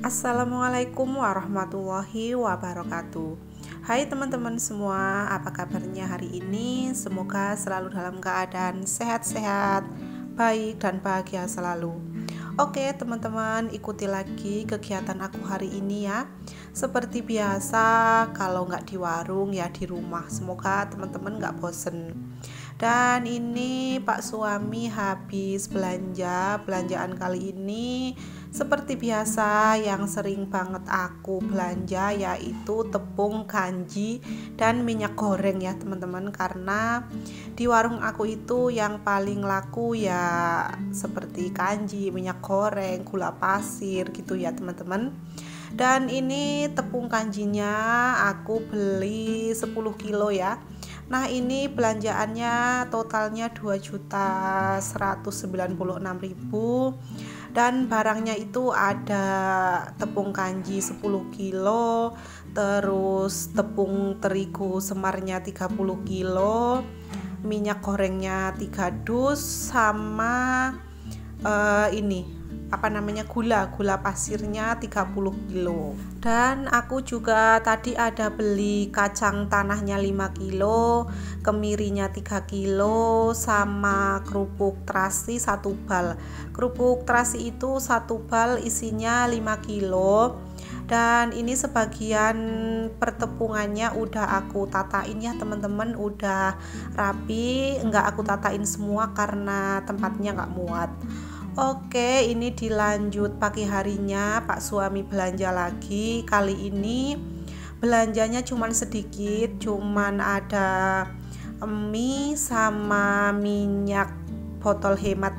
Assalamualaikum warahmatullahi wabarakatuh. Hai teman-teman semua, apa kabarnya hari ini? Semoga selalu dalam keadaan sehat-sehat, baik dan bahagia selalu. Oke teman-teman, ikuti lagi kegiatan aku hari ini ya. Seperti biasa, kalau nggak di warung ya di rumah. Semoga teman-teman nggak bosen. Dan ini Pak suami habis belanjaan kali ini seperti biasa yang sering banget aku belanja yaitu tepung kanji dan minyak goreng ya teman-teman, karena di warung aku itu yang paling laku ya seperti kanji, minyak goreng, gula pasir gitu ya teman-teman. Dan ini tepung kanjinya aku beli 10 kilo ya. Nah ini belanjaannya totalnya 2.196.000 dan barangnya itu ada tepung kanji 10 kilo, terus tepung terigu semarnya 30 kilo, minyak gorengnya 3 dus, sama gula pasirnya 30 kilo. Dan aku juga tadi ada beli kacang tanahnya 5 kilo, kemirinya 3 kilo, sama kerupuk terasi 1 bal. Kerupuk terasi itu 1 bal isinya 5 kilo. Dan ini sebagian pertepungannya udah aku tatain ya teman-teman, udah rapi, enggak aku tatain semua karena tempatnya enggak muat. Oke, ini dilanjut pagi harinya Pak suami belanja lagi. Kali ini belanjanya cuman sedikit, cuman ada mie sama minyak botol hemat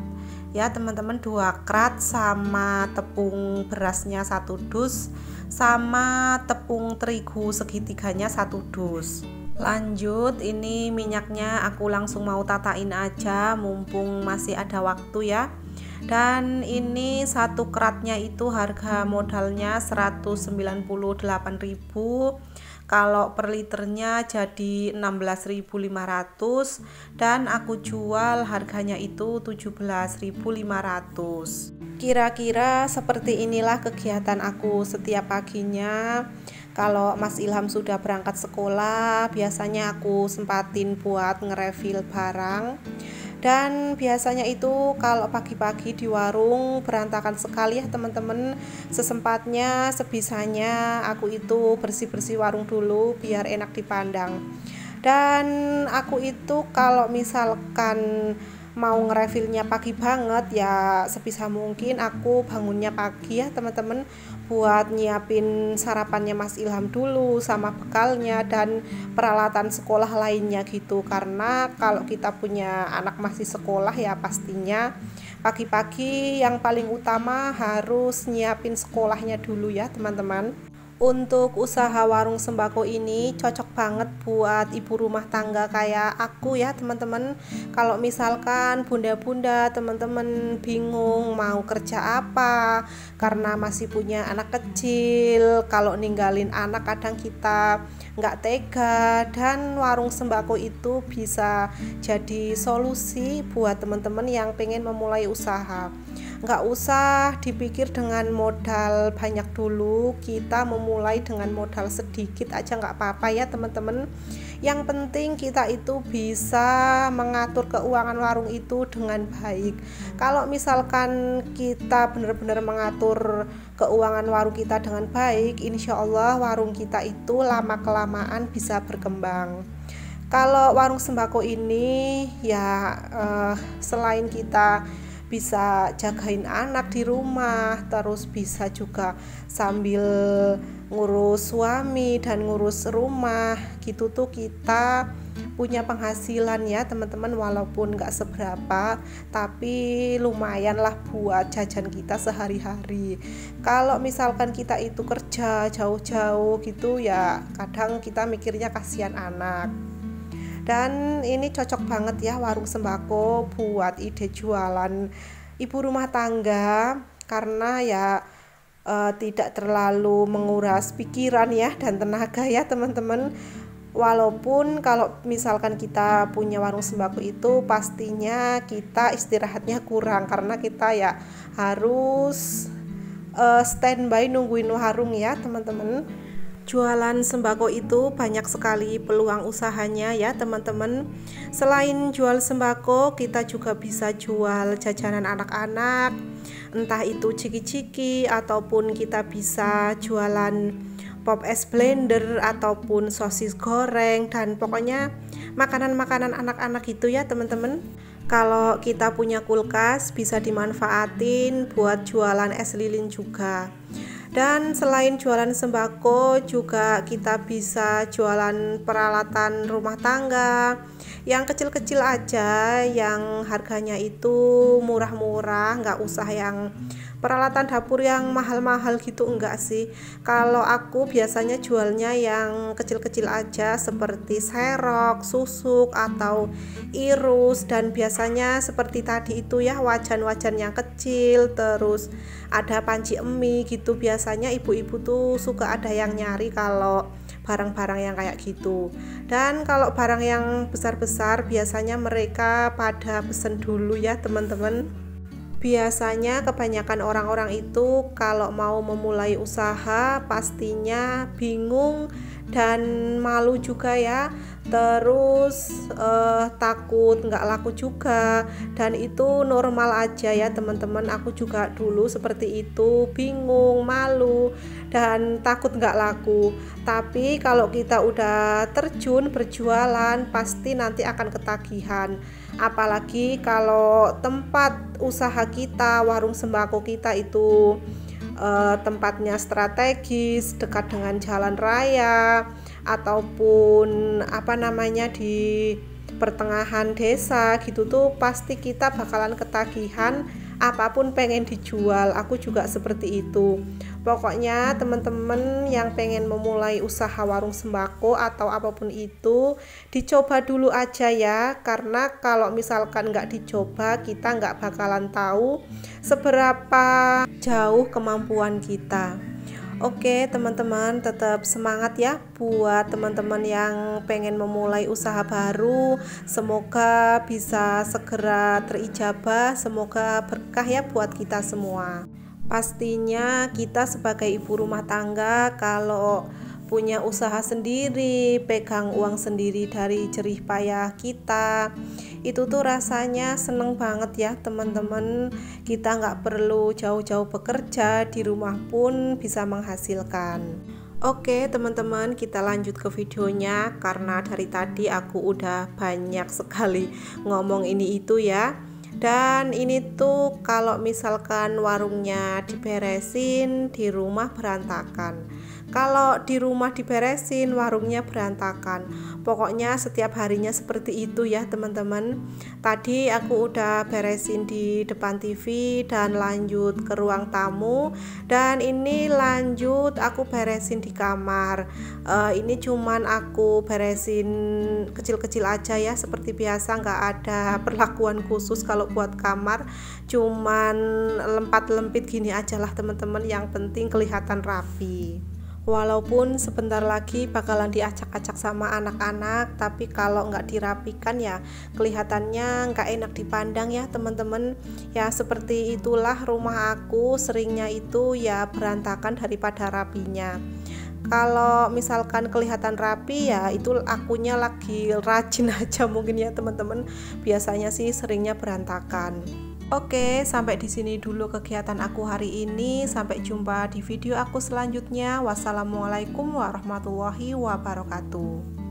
ya teman-teman, 2 krat, sama tepung berasnya 1 dus, sama tepung terigu segitiganya 1 dus. Lanjut, ini minyaknya aku langsung mau tatain aja mumpung masih ada waktu ya. Dan ini 1 kratnya itu harga modalnya 198.000, kalau per liternya jadi 16.500 dan aku jual harganya itu 17.500. Kira-kira seperti inilah kegiatan aku setiap paginya. Kalau Mas Ilham sudah berangkat sekolah, biasanya aku sempatin buat nge-refill barang. Dan biasanya itu kalau pagi-pagi di warung berantakan sekali ya teman-teman. Sesempatnya, sebisanya aku itu bersih-bersih warung dulu biar enak dipandang. Dan aku itu kalau misalkan mau ngerefillnya pagi banget ya sebisa mungkin aku bangunnya pagi ya teman-teman, buat nyiapin sarapannya Mas Ilham dulu sama bekalnya dan peralatan sekolah lainnya gitu. Karena kalau kita punya anak masih sekolah ya pastinya pagi-pagi yang paling utama harus nyiapin sekolahnya dulu ya teman-teman. Untuk usaha warung sembako ini cocok banget buat ibu rumah tangga kayak aku ya teman-teman. Kalau misalkan bunda-bunda teman-teman bingung mau kerja apa karena masih punya anak kecil, kalau ninggalin anak kadang kita nggak tega, dan warung sembako itu bisa jadi solusi buat teman-teman yang pengen memulai usaha. Nggak usah dipikir dengan modal banyak dulu, kita memulai dengan modal sedikit aja nggak apa-apa ya teman-teman. Yang penting kita itu bisa mengatur keuangan warung itu dengan baik. Kalau misalkan kita benar-benar mengatur keuangan warung kita dengan baik, insya Allah warung kita itu lama-kelamaan bisa berkembang. Kalau warung sembako ini ya selain kita bisa jagain anak di rumah, terus bisa juga sambil ngurus suami dan ngurus rumah gitu tuh kita punya penghasilan ya teman-teman, walaupun gak seberapa tapi lumayan lah buat jajan kita sehari-hari. Kalau misalkan kita itu kerja jauh-jauh gitu ya kadang kita mikirnya kasihan anak. Dan ini cocok banget ya warung sembako buat ide jualan ibu rumah tangga, karena ya tidak terlalu menguras pikiran ya dan tenaga ya teman-teman. Walaupun kalau misalkan kita punya warung sembako itu pastinya kita istirahatnya kurang karena kita ya harus standby nungguin warung ya teman-teman. Jualan sembako itu banyak sekali peluang usahanya ya teman-teman. Selain jual sembako, kita juga bisa jual jajanan anak-anak, entah itu ciki-ciki ataupun kita bisa jualan pop es blender ataupun sosis goreng, dan pokoknya makanan-makanan anak-anak itu ya teman-teman. Kalau kita punya kulkas bisa dimanfaatin buat jualan es lilin juga. Dan selain jualan sembako juga kita bisa jualan peralatan rumah tangga yang kecil-kecil aja, yang harganya itu murah-murah, nggak usah yang peralatan dapur yang mahal-mahal gitu, enggak sih. Kalau aku biasanya jualnya yang kecil-kecil aja seperti serok, susuk atau irus, dan biasanya seperti tadi itu ya, wajan-wajan yang kecil, terus ada panci emi gitu. Biasanya ibu-ibu tuh suka ada yang nyari kalau barang-barang yang kayak gitu. Dan kalau barang yang besar-besar biasanya mereka pada pesen dulu ya teman-teman. Biasanya kebanyakan orang-orang itu kalau mau memulai usaha pastinya bingung dan malu juga ya, terus takut nggak laku juga, dan itu normal aja ya teman-teman. Aku juga dulu seperti itu, bingung, malu, dan takut nggak laku. Tapi kalau kita udah terjun berjualan pasti nanti akan ketagihan. Apalagi kalau tempat usaha kita, warung sembako kita itu tempatnya strategis, dekat dengan jalan raya ataupun di pertengahan desa gitu tuh, pasti kita bakalan ketagihan apapun pengen dijual. Aku juga seperti itu. Pokoknya teman-teman yang pengen memulai usaha warung sembako atau apapun itu, dicoba dulu aja ya, karena kalau misalkan nggak dicoba kita nggak bakalan tahu seberapa jauh kemampuan kita. Oke teman-teman, tetap semangat ya buat teman-teman yang pengen memulai usaha baru. Semoga bisa segera terijabah, semoga berkah ya buat kita semua. Pastinya kita sebagai ibu rumah tangga kalau punya usaha sendiri, pegang uang sendiri dari jerih payah kita, itu tuh rasanya seneng banget ya teman-teman. Kita nggak perlu jauh-jauh bekerja, di rumah pun bisa menghasilkan. Oke teman-teman, kita lanjut ke videonya, karena dari tadi aku udah banyak sekali ngomong ini itu ya. Dan ini tuh kalau misalkan warungnya diberesin, di rumah berantakan. Kalau di rumah diberesin, warungnya berantakan. Pokoknya setiap harinya seperti itu ya teman-teman. Tadi aku udah beresin di depan TV dan lanjut ke ruang tamu, dan ini lanjut aku beresin di kamar. Ini cuman aku beresin kecil-kecil aja ya, seperti biasa, nggak ada perlakuan khusus kalau buat kamar, cuman lempat-lempit gini aja lah teman-teman, yang penting kelihatan rapi. Walaupun sebentar lagi bakalan diacak-acak sama anak-anak, tapi kalau nggak dirapikan ya kelihatannya nggak enak dipandang ya teman-teman. Ya seperti itulah rumah aku, seringnya itu ya berantakan daripada rapinya. Kalau misalkan kelihatan rapi ya itu akunya lagi rajin aja mungkin ya teman-teman. Biasanya sih seringnya berantakan. Oke, sampai di sini dulu kegiatan aku hari ini. Sampai jumpa di video aku selanjutnya. Wassalamualaikum warahmatullahi wabarakatuh.